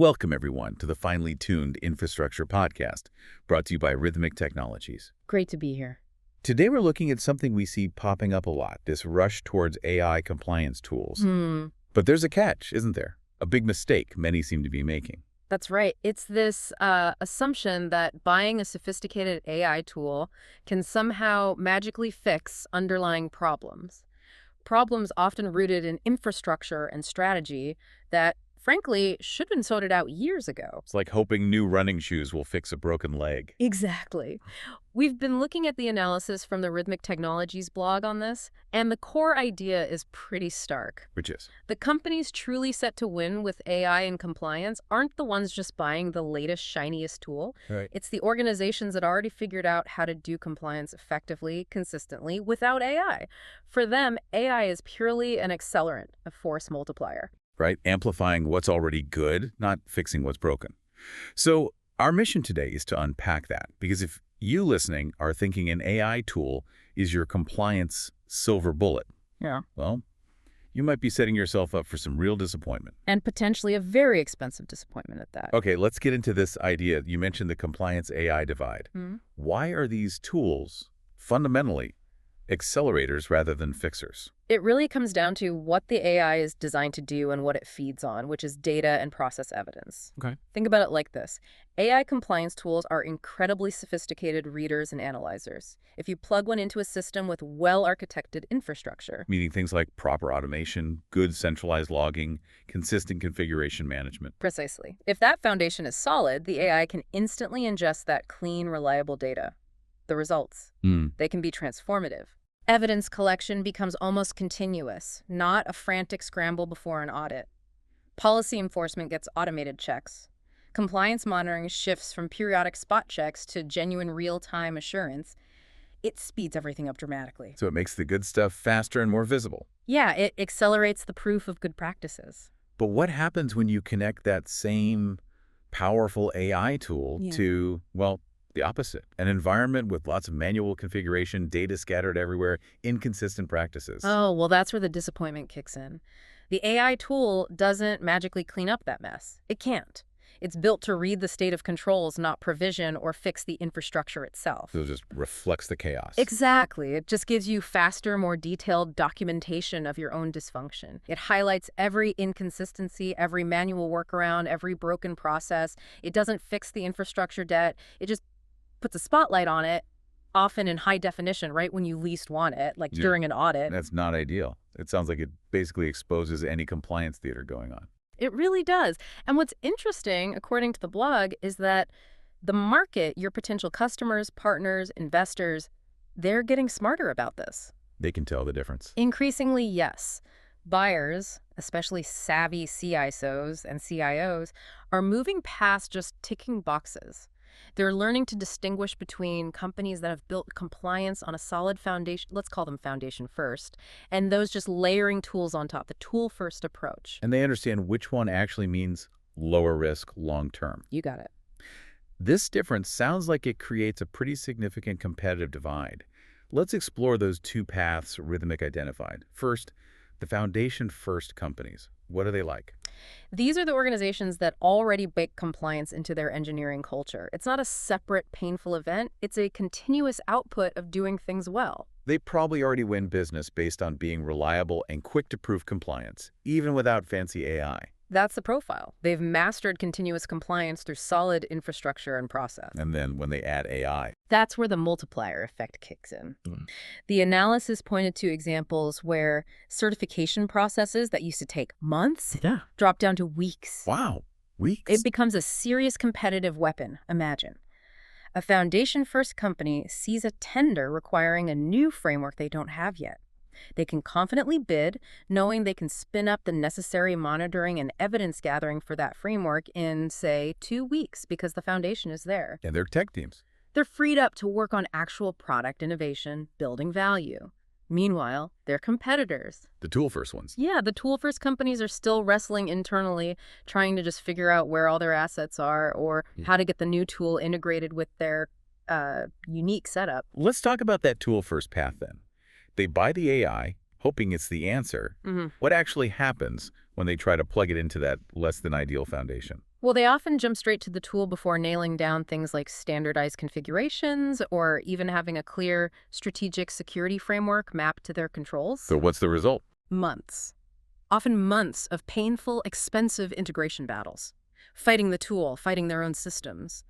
Welcome, everyone, to the Finely Tuned Infrastructure Podcast, brought to you by Rhythmic Technologies. Great to be here. Today, we're looking at something we see popping up a lot, this rush towards AI compliance tools. But there's a catch, isn't there? A big mistake many seem to be making. That's right. It's this assumption that buying a sophisticated AI tool can somehow magically fix underlying problems. Problems often rooted in infrastructure and strategy that, frankly, should have been sorted out years ago. It's like hoping new running shoes will fix a broken leg. Exactly. We've been looking at the analysis from the Rhythmic Technologies blog on this, and the core idea is pretty stark. Which is? The companies truly set to win with AI and compliance aren't the ones just buying the latest, shiniest tool. Right. It's the organizations that already figured out how to do compliance effectively, consistently, without AI. For them, AI is purely an accelerant, a force multiplier. Right? Amplifying what's already good, not fixing what's broken. So our mission today is to unpack that, because if you listening are thinking an AI tool is your compliance silver bullet, well, you might be setting yourself up for some real disappointment. And potentially a very expensive disappointment at that. Okay, let's get into this idea. You mentioned the compliance AI divide. Why are these tools fundamentally accelerators rather than fixers? It really comes down to what the AI is designed to do and what it feeds on, which is data and process evidence. Okay. Think about it like this. AI compliance tools are incredibly sophisticated readers and analyzers. If you plug one into a system with well-architected infrastructure, Meaning things like proper automation, good centralized logging, consistent configuration management. precisely. If that foundation is solid, the AI can instantly ingest that clean, reliable data. The results, they can be transformative. Evidence collection becomes almost continuous, not a frantic scramble before an audit. Policy enforcement gets automated checks. Compliance monitoring shifts from periodic spot checks to genuine real-time assurance. It speeds everything up dramatically. So it makes the good stuff faster and more visible. Yeah, it accelerates the proof of good practices. But what happens when you connect that same powerful AI tool to, well, the opposite, an environment with lots of manual configuration, data scattered everywhere, inconsistent practices? Oh, well, that's where the disappointment kicks in. The AI tool doesn't magically clean up that mess. It can't. It's built to read the state of controls, not provision or fix the infrastructure itself. So it just reflects the chaos. Exactly. It just gives you faster, more detailed documentation of your own dysfunction. It highlights every inconsistency, every manual workaround, every broken process. It doesn't fix the infrastructure debt. It just puts a spotlight on it, often in high definition, right when you least want it, like during an audit. That's not ideal. It sounds like it basically exposes any compliance theater going on. It really does. And what's interesting, according to the blog, is that the market, your potential customers, partners, investors, they're getting smarter about this. They can tell the difference. Increasingly, yes. Buyers, especially savvy CISOs and CIOs, are moving past just ticking boxes. They're learning to distinguish between companies that have built compliance on a solid foundation, let's call them foundation first, and those just layering tools on top, the tool-first approach. And they understand which one actually means lower risk long-term. You got it. This difference sounds like it creates a pretty significant competitive divide. Let's explore those two paths Rhythmic identified. First, the foundation-first companies. What are they like? These are the organizations that already bake compliance into their engineering culture. It's not a separate, painful event. It's a continuous output of doing things well. They probably already win business based on being reliable and quick to prove compliance, even without fancy AI. That's the profile. They've mastered continuous compliance through solid infrastructure and process. And then when they add AI, That's where the multiplier effect kicks in. The analysis pointed to examples where certification processes that used to take months drop down to weeks. wow, weeks. It becomes a serious competitive weapon, imagine. A foundation-first company sees a tender requiring a new framework they don't have yet. They can confidently bid, knowing they can spin up the necessary monitoring and evidence gathering for that framework in, say, 2 weeks because the foundation is there. And their tech teams. They're freed up to work on actual product innovation, building value. Meanwhile, their competitors. The tool-first ones. Yeah, the tool-first companies are still wrestling internally, trying to just figure out where all their assets are or how to get the new tool integrated with their unique setup. Let's talk about that tool-first path then. They buy the AI, hoping it's the answer. What actually happens when they try to plug it into that less-than-ideal foundation? Well, they often jump straight to the tool before nailing down things like standardized configurations or even having a clear strategic security framework mapped to their controls. So what's the result? Months. Often months of painful, expensive integration battles. Fighting the tool, fighting their own systems.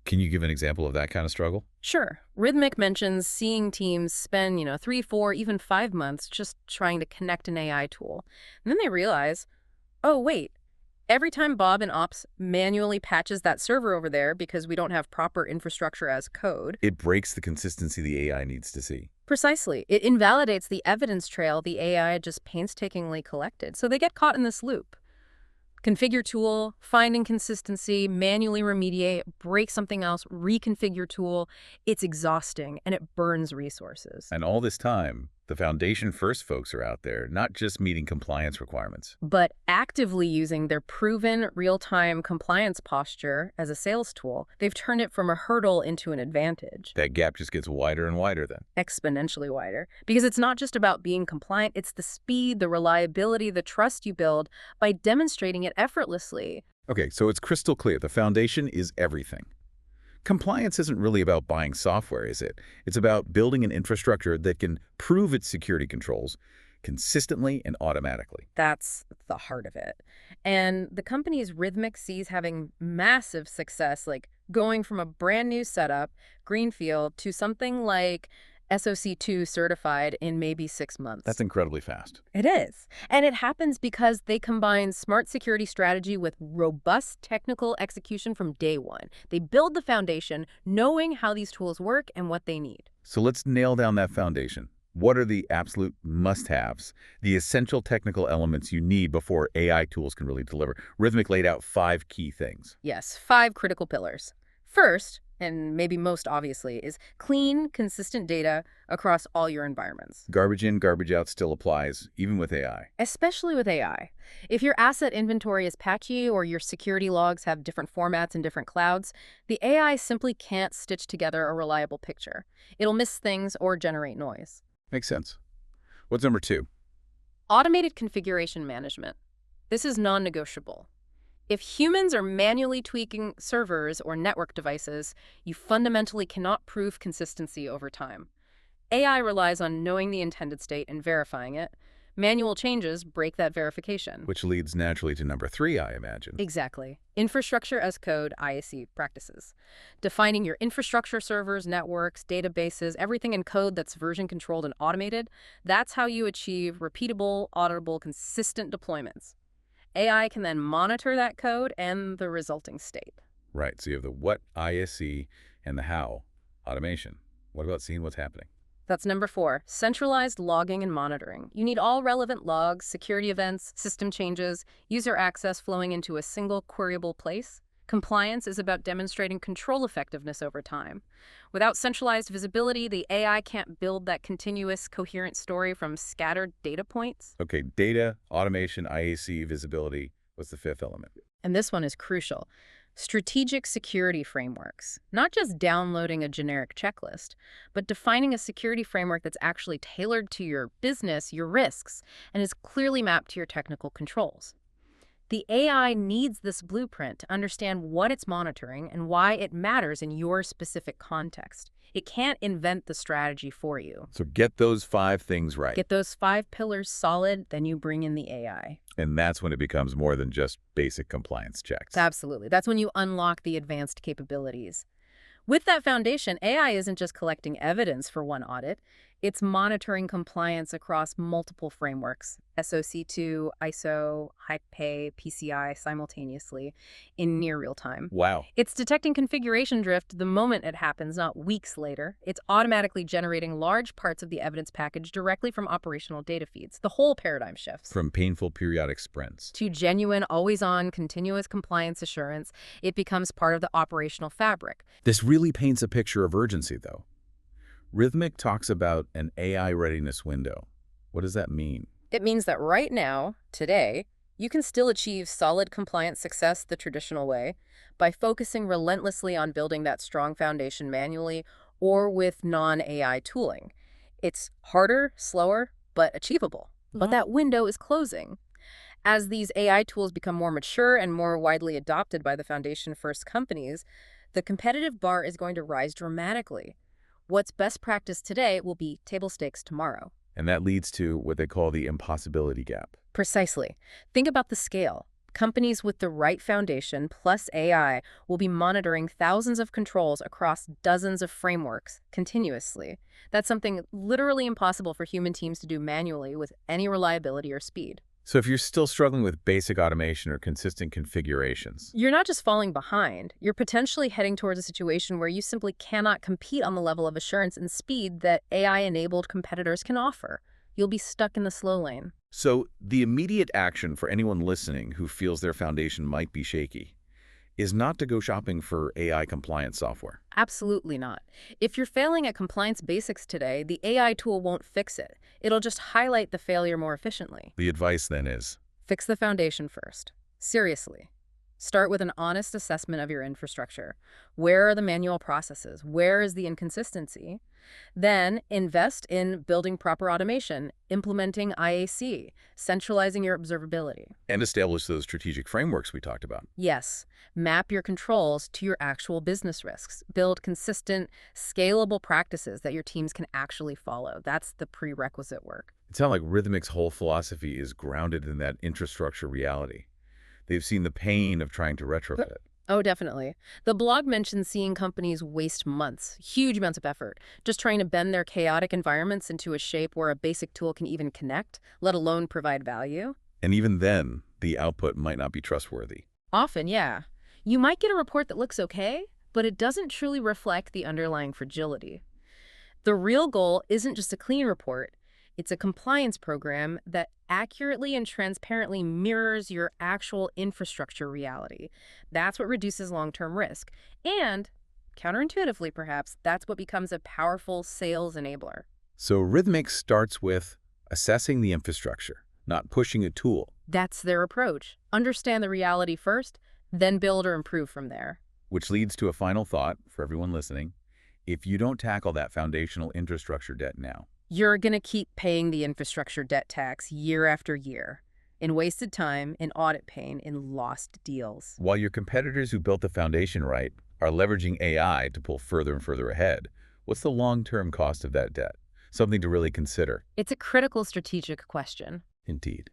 Can you give an example of that kind of struggle? Sure. Rhythmic mentions seeing teams spend, 3, 4, even 5 months just trying to connect an AI tool. And then they realize, oh, wait, every time Bob and Ops manually patches that server over there because we don't have proper infrastructure as code. It breaks the consistency the AI needs to see. Precisely. It invalidates the evidence trail the AI just painstakingly collected. So they get caught in this loop. Configure tool, find inconsistency, manually remediate, break something else, reconfigure tool. It's exhausting and it burns resources. And all this time, the Foundation First folks are out there, not just meeting compliance requirements, But actively using their proven real-time compliance posture as a sales tool, they've turned it from a hurdle into an advantage. that gap just gets wider and wider then. Exponentially wider. Because it's not just about being compliant, it's the speed, the reliability, the trust you build by demonstrating it effortlessly. Okay, so it's crystal clear. The foundation is everything. Compliance isn't really about buying software, is it? It's about building an infrastructure that can prove its security controls consistently and automatically. That's the heart of it. And the company's Rhythmic sees having massive success, like going from a brand new setup, greenfield, to something like SOC2 certified in maybe 6 months. That's incredibly fast. It is. And it happens because they combine smart security strategy with robust technical execution from day one. They build the foundation knowing how these tools work and what they need. So let's nail down that foundation. What are the absolute must-haves, the essential technical elements you need before AI tools can really deliver? Rhythmic laid out 5 key things. Yes, 5 critical pillars. First, and maybe most obviously, is clean, consistent data across all your environments. Garbage in, garbage out still applies, even with AI. Especially with AI. If your asset inventory is patchy or your security logs have different formats in different clouds, the AI simply can't stitch together a reliable picture. It'll miss things or generate noise. Makes sense. What's number 2? Automated configuration management. This is non-negotiable. If humans are manually tweaking servers or network devices, you fundamentally cannot prove consistency over time. AI relies on knowing the intended state and verifying it. Manual changes break that verification. Which leads naturally to number 3, I imagine. Exactly. Infrastructure as code, IAC practices. Defining your infrastructure, servers, networks, databases, everything in code that's version controlled and automated, that's how you achieve repeatable, auditable, consistent deployments. AI can then monitor that code and the resulting state. Right, so you have the what, ISC, and the how, automation. What about seeing what's happening? That's number 4, centralized logging and monitoring. You need all relevant logs, security events, system changes, user access flowing into a single queryable place. Compliance is about demonstrating control effectiveness over time. Without centralized visibility, the AI can't build that continuous, coherent story from scattered data points. Okay, data, automation, IAC, visibility. What's the 5th element? And this one is crucial. Strategic security frameworks. Not just downloading a generic checklist, but defining a security framework that's actually tailored to your business, your risks, and is clearly mapped to your technical controls. The AI needs this blueprint to understand what it's monitoring and why it matters in your specific context. It can't invent the strategy for you. So get those 5 things right. Get those 5 pillars solid, then you bring in the AI. And that's when it becomes more than just basic compliance checks. Absolutely. That's when you unlock the advanced capabilities. With that foundation, AI isn't just collecting evidence for one audit. It's monitoring compliance across multiple frameworks, SOC2, ISO, HiPay, PCI simultaneously in near real time. Wow. It's detecting configuration drift the moment it happens, not weeks later. It's automatically generating large parts of the evidence package directly from operational data feeds. The whole paradigm shifts. From painful periodic sprints To genuine, always-on, continuous compliance assurance, it becomes part of the operational fabric. This really paints a picture of urgency, though. Rhythmic talks about an AI readiness window. What does that mean? It means that right now, today, you can still achieve solid compliance success the traditional way by focusing relentlessly on building that strong foundation manually or with non-AI tooling. It's harder, slower, but achievable. But that window is closing. As these AI tools become more mature and more widely adopted by the foundation-first companies, the competitive bar is going to rise dramatically. What's best practice today will be table stakes tomorrow. And that leads to what they call the impossibility gap. Precisely. Think about the scale. Companies with the right foundation plus AI will be monitoring thousands of controls across dozens of frameworks continuously. That's something literally impossible for human teams to do manually with any reliability or speed. So if you're still struggling with basic automation or consistent configurations, You're not just falling behind, you're potentially heading towards a situation where you simply cannot compete on the level of assurance and speed that AI-enabled competitors can offer. You'll be stuck in the slow lane. so the immediate action for anyone listening who feels their foundation might be shaky is not to go shopping for AI compliance software. Absolutely not. If you're failing at compliance basics today, the AI tool won't fix it. It'll just highlight the failure more efficiently. The advice then is, Fix the foundation first. Seriously. Start with an honest assessment of your infrastructure. Where are the manual processes? Where is the inconsistency? Then invest in building proper automation, implementing IAC, centralizing your observability. and establish those strategic frameworks we talked about. Yes, map your controls to your actual business risks. Build consistent, scalable practices that your teams can actually follow. That's the prerequisite work. It sounds like Rhythmic's whole philosophy is grounded in that infrastructure reality. They've seen the pain of trying to retrofit it. Oh, definitely. The blog mentions seeing companies waste months, huge amounts of effort, just trying to bend their chaotic environments into a shape where a basic tool can even connect, let alone provide value. And even then, the output might not be trustworthy. Often, yeah. You might get a report that looks okay, but it doesn't truly reflect the underlying fragility. The real goal isn't just a clean report. It's a compliance program that accurately and transparently mirrors your actual infrastructure reality. That's what reduces long-term risk. And, counterintuitively perhaps, that's what becomes a powerful sales enabler. So Rhythmic starts with assessing the infrastructure, not pushing a tool, That's their approach. Understand the reality first, then build or improve from there. which leads to a final thought for everyone listening. If you don't tackle that foundational infrastructure debt now, You're going to keep paying the infrastructure debt tax year after year, in wasted time, in audit pain, in lost deals. while your competitors who built the foundation right are leveraging AI to pull further and further ahead, what's the long-term cost of that debt? Something to really consider. It's a critical strategic question. Indeed.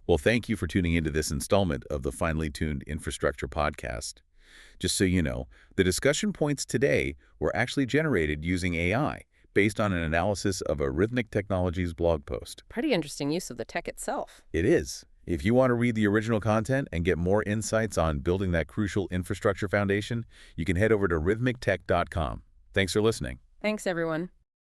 Well, thank you for tuning into this installment of the Finely Tuned Infrastructure Podcast. Just so you know, the discussion points today were actually generated using AI, based on an analysis of a Rhythmic Technologies blog post. Pretty interesting use of the tech itself. It is. If you want to read the original content and get more insights on building that crucial infrastructure foundation, you can head over to rhythmictech.com. Thanks for listening. Thanks, everyone.